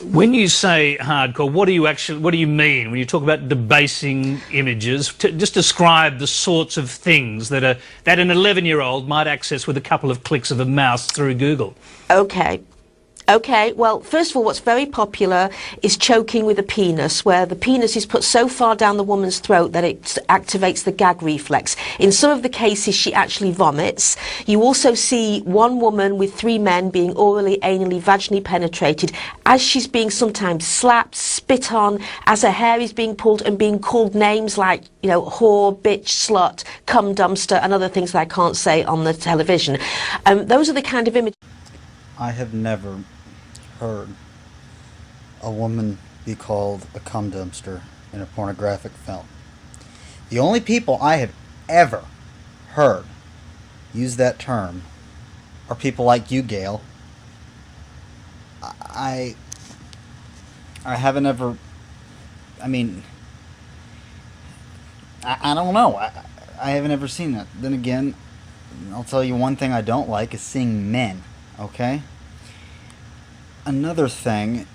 When you say hardcore, what do you mean when you talk about debasing images? Just describe the sorts of things that an 11-year-old might access with a couple of clicks of a mouse through Google. Okay. Okay, well, first of all, what's very popular is choking with a penis, where the penis is put so far down the woman's throat that it activates the gag reflex. In some of the cases, she actually vomits. You also see one woman with 3 men being orally, anally, vaginally penetrated as she's being sometimes slapped, spit on, as her hair is being pulled and being called names like, you know, whore, bitch, slut, cum dumpster, and other things that I can't say on the television. Those are the kind of images. I have never heard a woman be called a cum dumpster in a pornographic film. The only people I have ever heard use that term are people like you, Gail. I haven't ever. I mean, I don't know. I haven't ever seen that. Then again, I'll tell you one thing I don't like is seeing men. Okay? Another thing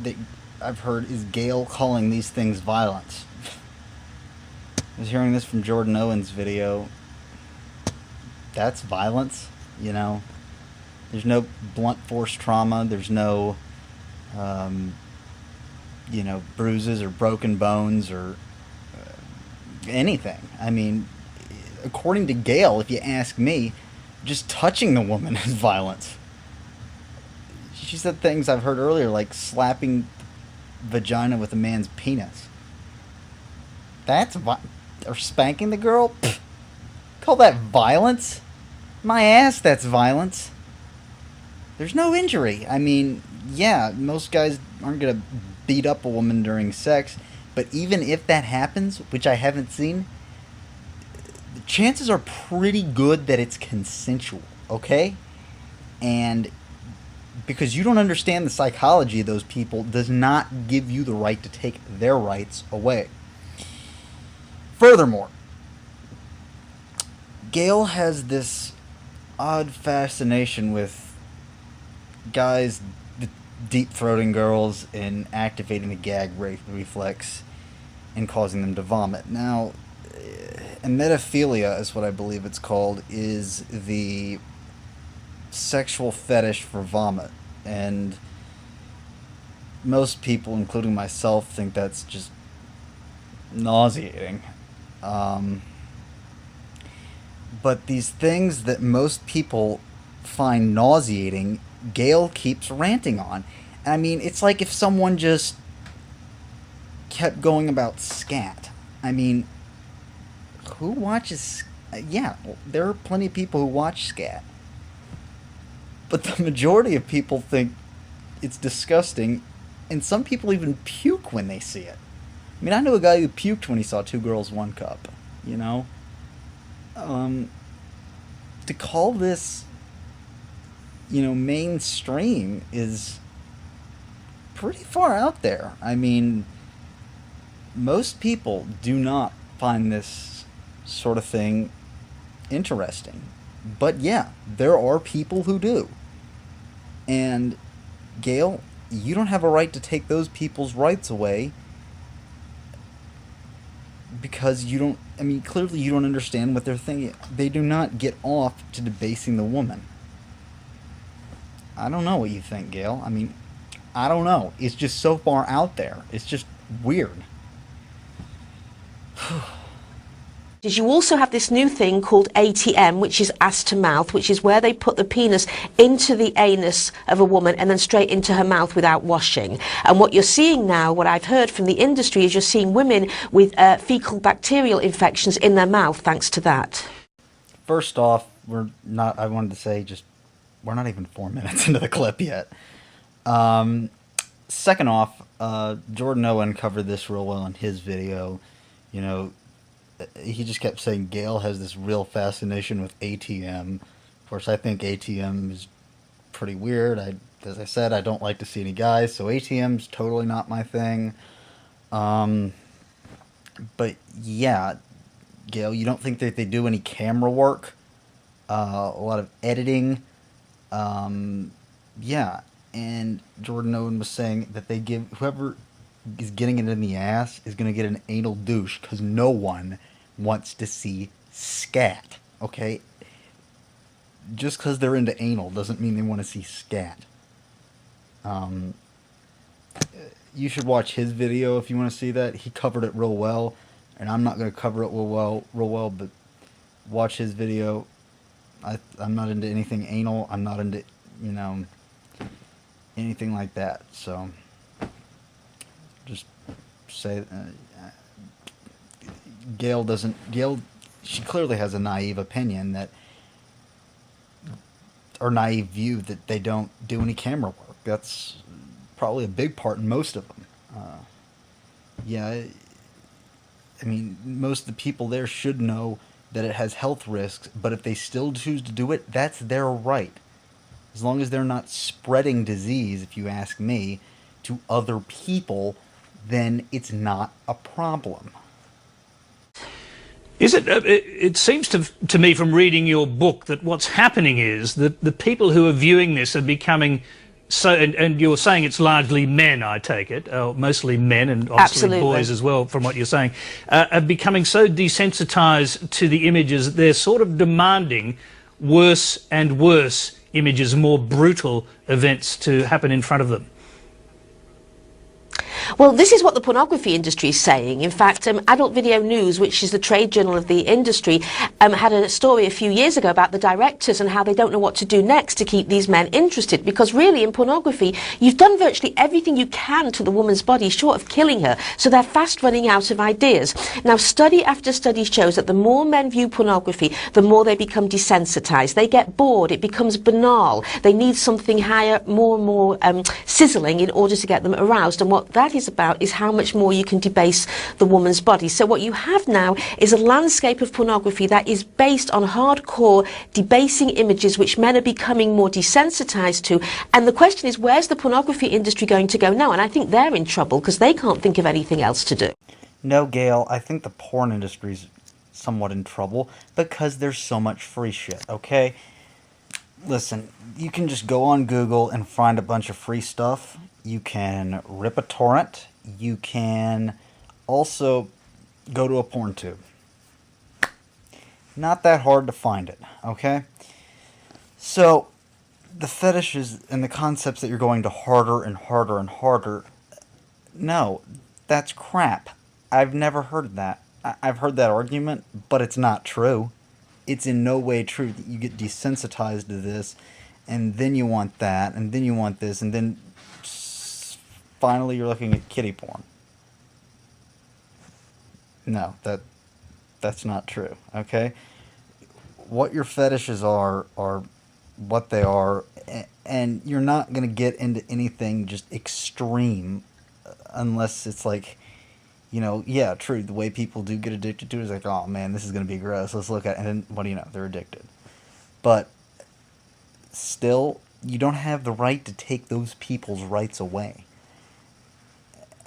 that I've heard is Gail calling these things violence. I was hearing this from Jordan Owen's video. That's violence, you know. There's no blunt force trauma. There's no, you know, bruises or broken bones or anything. I mean, according to Gail, if you ask me, just touching the woman is violence. She said things I've heard earlier, like slapping vagina with a man's penis. That's or spanking the girl? Pfft. Call that violence? My ass, that's violence. There's no injury. I mean, yeah, most guys aren't going to beat up a woman during sex, but even if that happens, which I haven't seen, the chances are pretty good that it's consensual, okay? And because you don't understand the psychology of those people does not give you the right to take their rights away. Furthermore, Gail has this odd fascination with guys deep-throating girls and activating the gag reflex and causing them to vomit. Now, emetophilia is what I believe it's called, is the sexual fetish for vomit, and most people, including myself, think that's just nauseating. But these things that most people find nauseating, Gail keeps ranting on. I mean, it's like if someone just kept going about scat. I mean, who watches? Yeah, there are plenty of people who watch scat. But the majority of people think it's disgusting, and some people even puke when they see it. I mean, I know a guy who puked when he saw Two Girls, One Cup, you know? To call this, you know, mainstream is pretty far out there. I mean, most people do not find this sort of thing interesting. But yeah, there are people who do. And Gail, you don't have a right to take those people's rights away because you don't, I mean, clearly you don't understand what they're thinking. They do not get off to debasing the woman. I don't know what you think, Gail. I mean, I don't know. It's just so far out there. It's just weird. You also have this new thing called ATM, which is ass to mouth, which is where they put the penis into the anus of a woman and then straight into her mouth without washing. And what you're seeing now, what I've heard from the industry, is you're seeing women with fecal bacterial infections in their mouth thanks to that. First off, we're not, I wanted to say just, we're not even 4 minutes into the clip yet. Second off, Jordan Owen covered this real well in his video. You know, he just kept saying Gail has this real fascination with ATM. Of course, I think ATM is pretty weird. As I said, I don't like to see any guys, so ATM's totally not my thing. But yeah, Gail, you don't think that they do any camera work? A lot of editing? Yeah, and Jordan Owen was saying that they give whoever is getting it in the ass is going to get an anal douche because no one wants to see scat. Okay, just because they're into anal doesn't mean they want to see scat. You should watch his video if you want to see that. He covered it real well, and I'm not going to cover it real well, but watch his video. I'm not into anything anal. I'm not into, anything like that. So, just say, Gail, she clearly has a naive opinion or naive view that they don't do any camera work. That's probably a big part in most of them. I mean, most of the people there should know that it has health risks, but if they still choose to do it, that's their right. As long as they're not spreading disease, if you ask me, to other people, then it's not a problem. Is it? It seems to me from reading your book that what's happening is that the people who are viewing this are becoming so, and you're saying it's largely men, I take it, mostly men and obviously Absolutely. boys as well, from what you're saying, are becoming so desensitized to the images, they're sort of demanding worse and worse images, more brutal events to happen in front of them. Well, this is what the pornography industry is saying. In fact, Adult Video News, which is the trade journal of the industry, had a story a few years ago about the directors and how they don't know what to do next to keep these men interested. Because really, in pornography, you've done virtually everything you can to the woman's body, short of killing her, so they're fast running out of ideas. Now, study after study shows that the more men view pornography, the more they become desensitized. They get bored. It becomes banal. They need something higher, more and more sizzling in order to get them aroused. And what that is about is how much more you can debase the woman's body. So what you have now is a landscape of pornography that is based on hardcore debasing images which men are becoming more desensitized to. And the question is, where's the pornography industry going to go now? And I think they're in trouble because they can't think of anything else to do. No, Gail, I think the porn industry's somewhat in trouble because there's so much free shit, okay? Listen, you can just go on Google and find a bunch of free stuff. You can rip a torrent. You can also go to a porn tube. Not that hard to find it, okay? So, the fetishes and the concepts that you're going to harder and harder and harder, no, that's crap. I've never heard that. I've heard that argument, but it's not true. It's in no way true that you get desensitized to this, and then you want that, and then you want this, and then finally you're looking at kiddie porn. No, that's not true, okay? What your fetishes are what they are, and you're not going to get into anything just extreme unless it's like, yeah, true, the way people do get addicted to it is like, oh man, this is going to be gross, let's look at it, and then what do you know, they're addicted. But still, you don't have the right to take those people's rights away.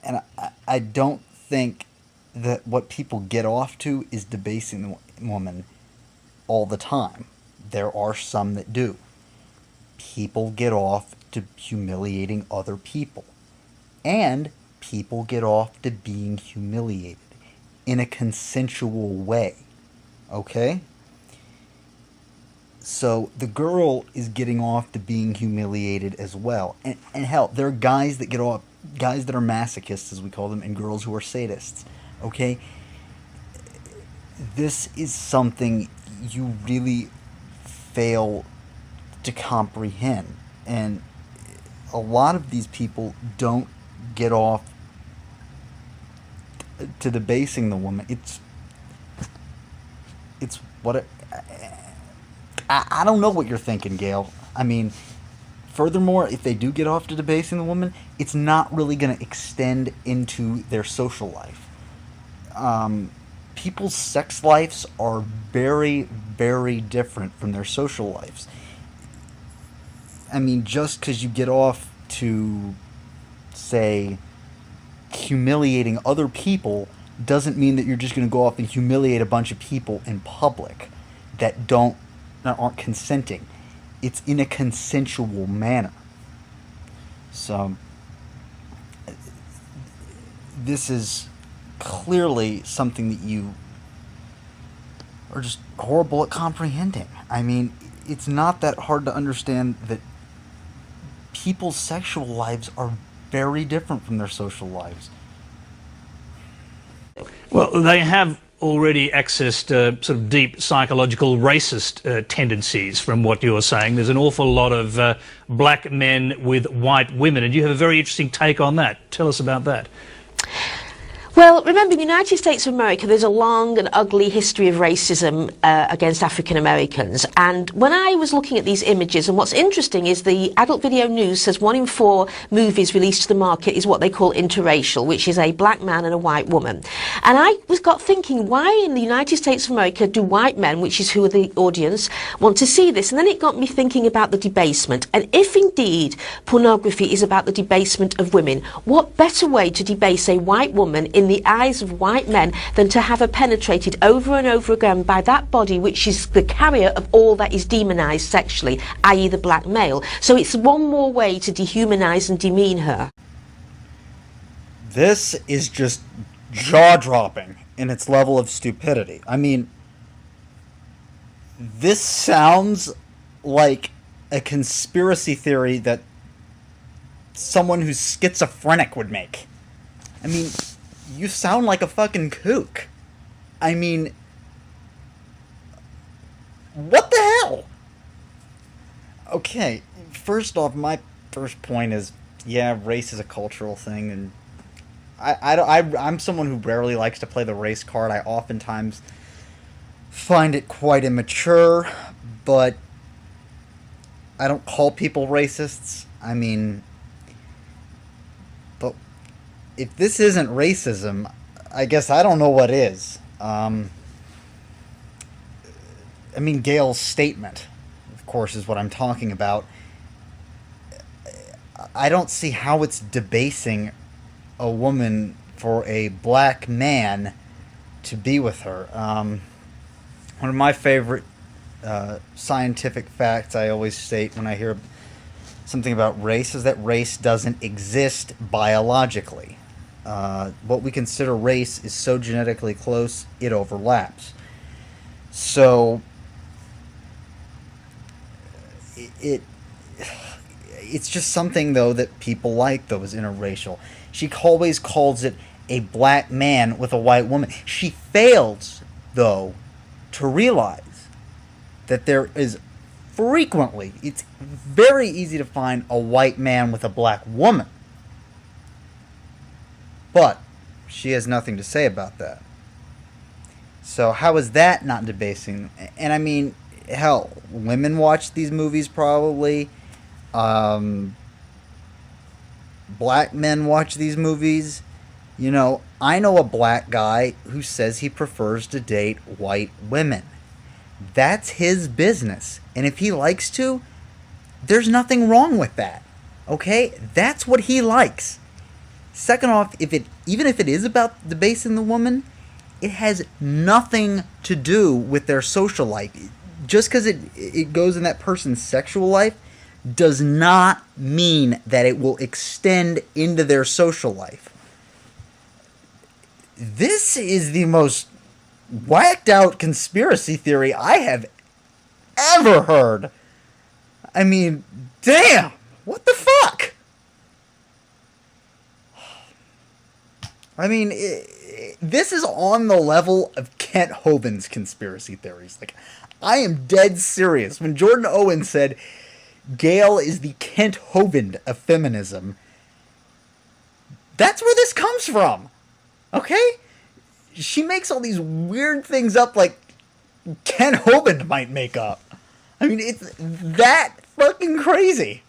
And I don't think that what people get off to is debasing the woman all the time. There are some that do. People get off to humiliating other people. And people get off to being humiliated in a consensual way. Okay? So the girl is getting off to being humiliated as well. And hell, there are guys that get off, guys that are masochists, as we call them, and girls who are sadists. Okay? This is something you really fail to comprehend. And a lot of these people don't get off to debasing the woman. It's what it, I don't know what you're thinking, Gail. I mean, furthermore, if they do get off to debasing the woman, it's not really going to extend into their social life. People's sex lives are very, very different from their social lives. I mean, just because you get off to, say, humiliating other people doesn't mean that you're just going to go off and humiliate a bunch of people in public that aren't consenting. It's in a consensual manner. So, this is clearly something that you are just horrible at comprehending. I mean, it's not that hard to understand that people's sexual lives are very different from their social lives. Well, they have already accessed sort of deep psychological racist tendencies from what you're saying. There's an awful lot of black men with white women, and you have a very interesting take on that. Tell us about that. Well, remember, in the United States of America, there's a long and ugly history of racism against African Americans. And when I was looking at these images, and what's interesting is the Adult Video News says 1 in 4 movies released to the market is what they call interracial, which is a black man and a white woman. And I got thinking, why in the United States of America do white men, which is who are the audience, want to see this? And then it got me thinking about the debasement. And if indeed pornography is about the debasement of women, what better way to debase a white woman in the eyes of white men than to have her penetrated over and over again by that body which is the carrier of all that is demonized sexually, i.e. the black male. So it's one more way to dehumanize and demean her. This is just jaw-dropping in its level of stupidity. I mean, this sounds like a conspiracy theory that someone who's schizophrenic would make. I mean, you sound like a fucking kook. I mean, what the hell? Okay, first off, my first point is, yeah, race is a cultural thing, and I'm someone who rarely likes to play the race card. I oftentimes find it quite immature, but I don't call people racists. I mean, but if this isn't racism, I guess I don't know what is. I mean, Gail's statement, of course, is what I'm talking about. I don't see how it's debasing a woman for a black man to be with her. One of my favorite scientific facts I always state when I hear something about race is that race doesn't exist biologically. What we consider race is so genetically close, it overlaps. So, it's just something, though, that people like, though, is interracial. She always calls it a black man with a white woman. She fails, though, to realize that there is frequently, it's very easy to find a white man with a black woman. But she has nothing to say about that. So how is that not debasing? And I mean, hell, women watch these movies probably. Black men watch these movies. You know, I know a black guy who says he prefers to date white women. That's his business. And if he likes to, there's nothing wrong with that. Okay? That's what he likes. Second off, even if it is about debasing the woman, it has nothing to do with their social life. Just because it goes in that person's sexual life does not mean that it will extend into their social life. This is the most whacked out conspiracy theory I have ever heard. I mean, damn! What the fuck? I mean, this is on the level of Kent Hovind's conspiracy theories. Like, I am dead serious. When Jordan Owen said, Gail is the Kent Hovind of feminism, that's where this comes from. Okay? She makes all these weird things up like Kent Hovind might make up. I mean, it's that fucking crazy.